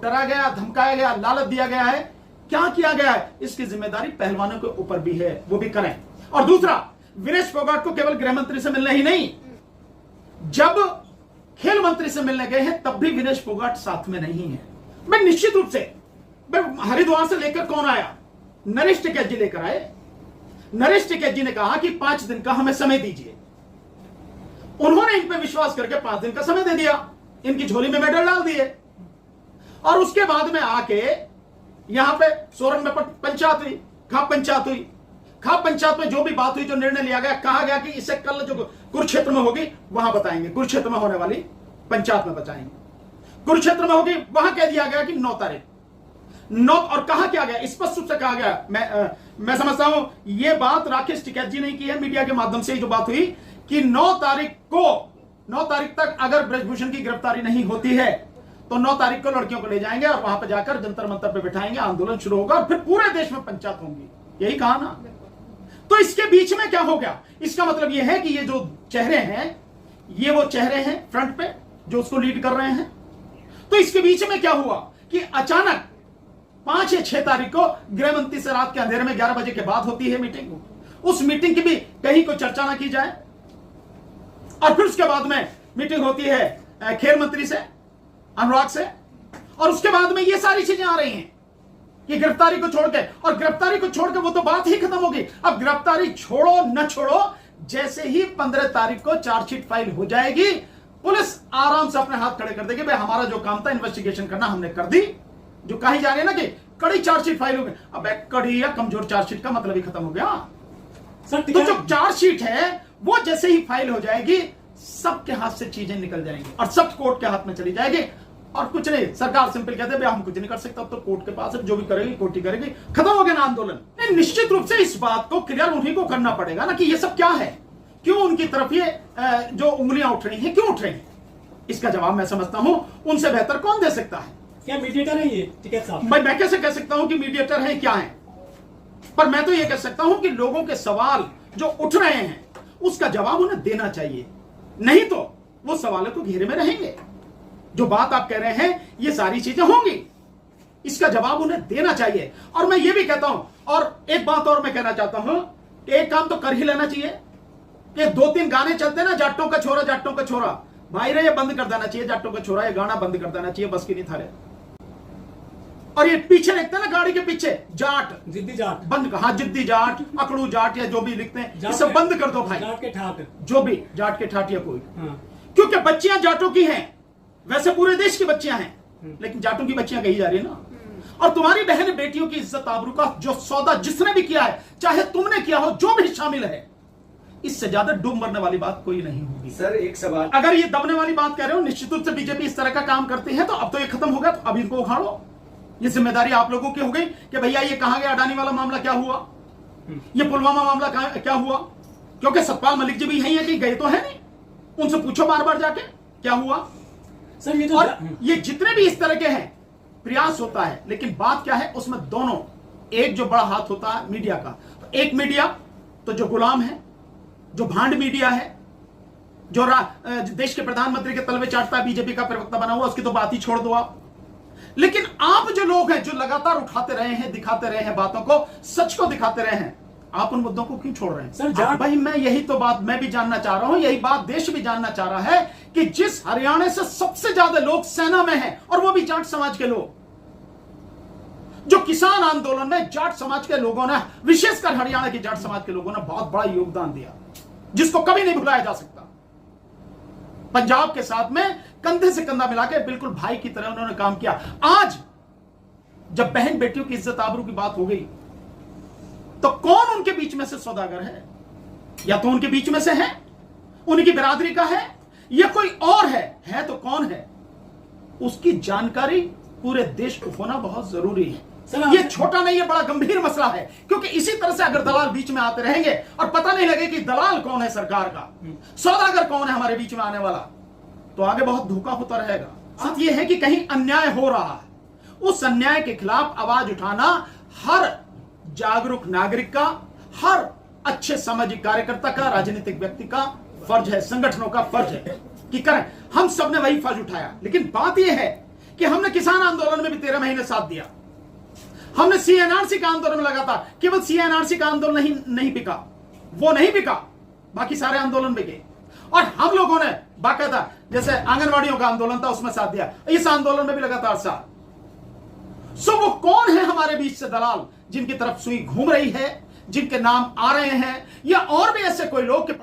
डरा गया, धमकाया गया, लालच दिया गया है, क्या किया गया है, इसकी जिम्मेदारी पहलवानों के ऊपर भी है, वो भी करें। और दूसरा, विनेश फोगाट को केवल गृह मंत्री से मिलने ही नहीं, जब खेल मंत्री से मिलने गए हैं तब भी विनेश फोगाट साथ में नहीं है। मैं निश्चित रूप से, हरिद्वार से लेकर कौन आया? नरेश टिकैत जी लेकर आए। नरेश टिकैत जी ने कहा कि 5 दिन का हमें समय दीजिए। उन्होंने इन पर विश्वास करके 5 दिन का समय दे दिया, इनकी झोली में मेडल डाल दिए, और उसके बाद में आके यहां पे सोरन में पंचायत हुई, खाप पंचायत हुई। खाप पंचायत में जो भी बात हुई, जो निर्णय लिया गया, कहा गया कि इसे कल जो कुरुक्षेत्र में होगी वहां बताएंगे, कुरुक्षेत्र में होने वाली पंचायत में बताएंगे। कुरुक्षेत्र में होगी वहां कह दिया गया कि 9 तारीख 9, और कहा क्या गया, स्पष्ट रूप से कहा गया। मैं समझता हूं यह बात राकेश टिकैत जी ने की है, मीडिया के माध्यम से जो बात हुई कि 9 तारीख तक अगर ब्रजभूषण की गिरफ्तारी नहीं होती है तो 9 तारीख को लड़कियों को ले जाएंगे और वहां पर जाकर जंतर मंतर पे बिठाएंगे, आंदोलन शुरू होगा और फिर पूरे देश में पंचायत होंगी। यही कहा ना। तो इसके बीच में क्या हो गया? इसका मतलब यह है कि ये जो चेहरे हैं, ये वो चेहरे हैं फ्रंट पे जो उसको लीड कर रहे हैं। तो इसके बीच में क्या हुआ कि अचानक 5 या 6 तारीख को गृह मंत्री से रात के अंधेरे में 11 बजे के बाद होती है मीटिंग। उस मीटिंग की भी कहीं कोई चर्चा ना की जाए, और फिर उसके बाद में मीटिंग होती है खेल मंत्री से, अनुराग से, और उसके बाद में ये सारी चीजें आ रही हैं कि गिरफ्तारी को छोड़ के, और गिरफ्तारी को छोड़ के वो तो बात ही खत्म होगी। अब गिरफ्तारी छोड़ो न छोड़ो, जैसे ही 15 तारीख को चार्जशीट फाइल हो जाएगी, पुलिस आराम से अपने हाथ खड़े कर देगी, भाई हमारा जो काम था इन्वेस्टिगेशन करना हमने कर दी। जो कही जा रही है ना कि कड़ी चार्जशीट फाइल हो गई, अब कड़ी या कमजोर चार्जशीट का मतलब ही खत्म हो गया सर। तो जो चार्जशीट है वो जैसे ही फाइल हो जाएगी, सबके हाथ से चीजें निकल जाएंगी और सब कोर्ट के हाथ में चली जाएगी, और कुछ नहीं। सरकार सिंपल कहते हैं हम कुछ नहीं कर सकते, अब तो कोर्ट के पास है, जो भी करेगी कोर्ट ही करेगी, खत्म हो गया ना आंदोलन। निश्चित रूप से इस बात को क्लियर उन्हीं को करना पड़ेगा ना कि ये सब क्या है, क्यों उनकी तरफ ये जो उंगलियां उठ रही हैं, क्यों उठ रही हैं। इसका जवाब मैं समझता हूं उनसे बेहतर कौन दे सकता है। क्या मीडिएटर है ये टिकैत साहब? भाई मैं कैसे कह सकता हूं कि मीडिएटर है, क्या है, पर मैं तो ये कह सकता हूं कि लोगों के सवाल जो उठ रहे हैं उसका जवाब उन्हें देना चाहिए, नहीं तो वो सवालों को घेरे में रहेंगे। जो बात आप कह रहे हैं ये सारी चीजें होंगी, इसका जवाब उन्हें देना चाहिए। और मैं ये भी कहता हूं, और एक बात और मैं कहना चाहता हूं कि एक काम तो कर ही लेना चाहिए कि 2-3 गाने चलते ना, जाटों का छोरा जाटों का छोरा, भाई रे ये बंद कर देना चाहिए, जाटों का छोरा ये गाना बंद कर देना चाहिए, बस की नहीं था रे। और ये पीछे लिखते हैं ना गाड़ी के पीछे, जाट जिद्दी जाट बंद कर, हाँ जिद्दी जाट, अकड़ू जाट या जो भी लिखते हैं, ये सब बंद कर दो भाई। जाट के ठाट, जो भी जाट के ठाट या कोई, हाँ। क्योंकि बच्चियां जाटों की हैं, वैसे पूरे देश की बच्चियां हैं, लेकिन जाटों की बच्चियां कही जा रही है ना। और तुम्हारी बहन बेटियों की इज्जत आबरू का जो सौदा जिसने भी किया है, चाहे तुमने किया हो, जो भी शामिल है, इससे ज्यादा डूब मरने वाली बात कोई नहीं होगी। सर एक सवाल, अगर ये दबने वाली बात कह रहे हो, निश्चित रूप से बीजेपी इस तरह का काम करती है, तो अब तो ये खत्म हो गया, तो अब इनको उखाड़ो। ये जिम्मेदारी आप लोगों की हो गई कि भैया ये कहां गया, अडानी वाला मामला क्या हुआ, ये पुलवामा मामला क्या हुआ, क्योंकि सतपाल मलिक जी भी यही है कि गए तो है नहीं, उनसे पूछो बार बार जाके क्या हुआ सर। ये और ये जितने भी इस तरह के हैं प्रयास होता है, लेकिन बात क्या है उसमें दोनों, एक जो बड़ा हाथ होता है मीडिया का, तो एक मीडिया तो जो गुलाम है, जो भांड मीडिया है, जो देश के प्रधानमंत्री के तलवे चाटता है, बीजेपी का प्रवक्ता बना हुआ, उसकी तो बात ही छोड़ दो आप। लेकिन आप जो लोग हैं, जो लगातार उठाते रहे हैं, दिखाते रहे हैं बातों को, सच को दिखाते रहे हैं, आप उन मुद्दों को क्यों छोड़ रहे हैं सर? भाई मैं यही तो बात मैं भी जानना चाह रहा हूं, यही बात देश भी जानना चाह रहा है कि जिस हरियाणा से सबसे ज्यादा लोग सेना में हैं, और वो भी जाट समाज के लोग, जो किसान आंदोलन में जाट समाज के लोगों ने, विशेषकर हरियाणा के जाट समाज के लोगों ने बहुत बड़ा योगदान दिया, जिसको कभी नहीं भुलाया जा सकता। पंजाब के साथ में कंधे से कंधा मिलाकर बिल्कुल भाई की तरह उन्होंने काम किया। आज जब बहन बेटियों की इज्जत आबरू की बात हो गई, तो कौन उनके बीच में से सौदागर है? या तो उनके बीच में से है, उनकी बिरादरी का है, या कोई और है तो कौन है? उसकी जानकारी पूरे देश को होना बहुत जरूरी है। ये छोटा नहीं है, बड़ा गंभीर मसला है, क्योंकि इसी तरह से अगर दलाल बीच में आते रहेंगे और पता नहीं लगे कि दलाल कौन है सरकार का, सौदागर कौन है हमारे बीच में आने वाला, तो आगे बहुत धोखा होता रहेगा। बात यह है कि कहीं अन्याय हो रहा है, उस अन्याय के खिलाफ आवाज उठाना हर जागरूक नागरिक का, हर अच्छे सामाजिक कार्यकर्ता का, राजनीतिक व्यक्ति का फर्ज है, संगठनों का फर्ज है कि करें। हम सबने वही फर्ज उठाया, लेकिन बात यह है कि हमने किसान आंदोलन में भी 13 महीने साथ दिया, हमने सीएनआरसी का आंदोलन में लगातार, केवल सीएनआरसी का आंदोलन नहीं बिका, वो नहीं बिका, बाकी सारे आंदोलन बिके। और हम लोगों ने बाकायदा जैसे आंगनवाड़ियों का आंदोलन था उसमें साथ दिया, इस आंदोलन में भी लगातार साथ। सो वो कौन है हमारे बीच से दलाल जिनकी तरफ सुई घूम रही है, जिनके नाम आ रहे हैं, या और भी ऐसे कोई लोग